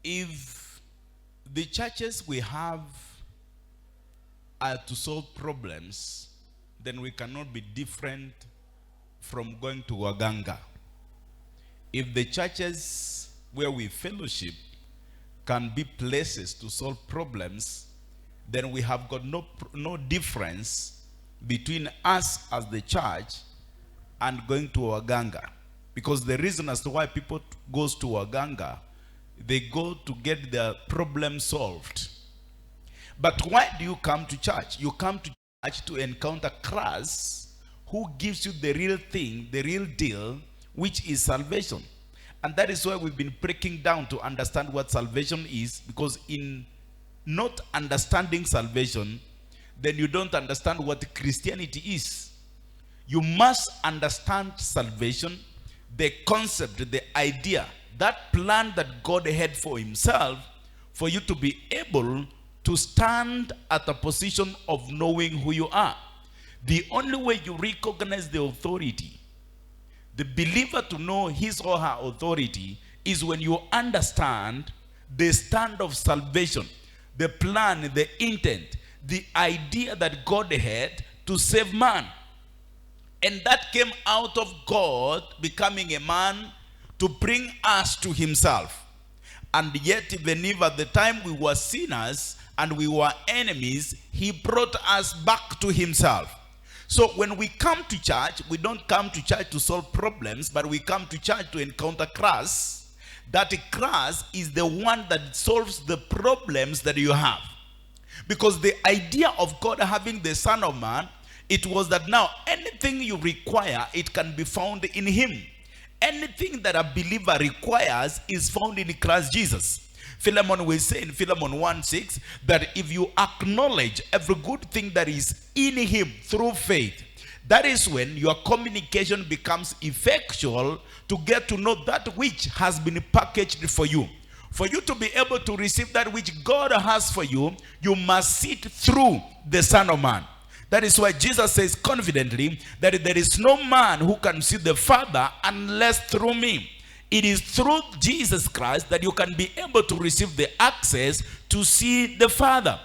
If the churches we have are to solve problems, then we cannot be different from going to waganga. If the churches where we fellowship can be places to solve problems, then we have got no difference between us as the church and going to waganga. Because the reason as to why people goes to waganga, they go to get their problem solved. But why do you come to church? You come to church to encounter Christ, who gives you the real thing, the real deal, which is salvation. And that is why we've been breaking down to understand what salvation is, because in not understanding salvation, then you don't understand what Christianity is. You must understand salvation, the concept, the idea, that plan that God had for himself, for you to be able to stand at a position of knowing who you are. The only way you recognize the authority, the believer to know his or her authority, is when you understand the stand of salvation, the plan, the intent, the idea that God had to save man. And that came out of God becoming a man to bring us to himself. And yet, even if at the time we were sinners and we were enemies, he brought us back to himself. So when we come to church, we don't come to church to solve problems, but we come to church to encounter Christ. That Christ is the one that solves the problems that you have. Because the idea of God having the Son of Man, it was that now anything you require, it can be found in him. Anything that a believer requires is found in Christ Jesus. Philemon will say in Philemon 1:6 that if you acknowledge every good thing that is in him through faith, that is when your communication becomes effectual to get to know that which has been packaged for you. For you to be able to receive that which God has for you, you must see it through the Son of Man. That is why Jesus says confidently that there is no man who can see the Father unless through me. It is through Jesus Christ that you can be able to receive the access to see the Father.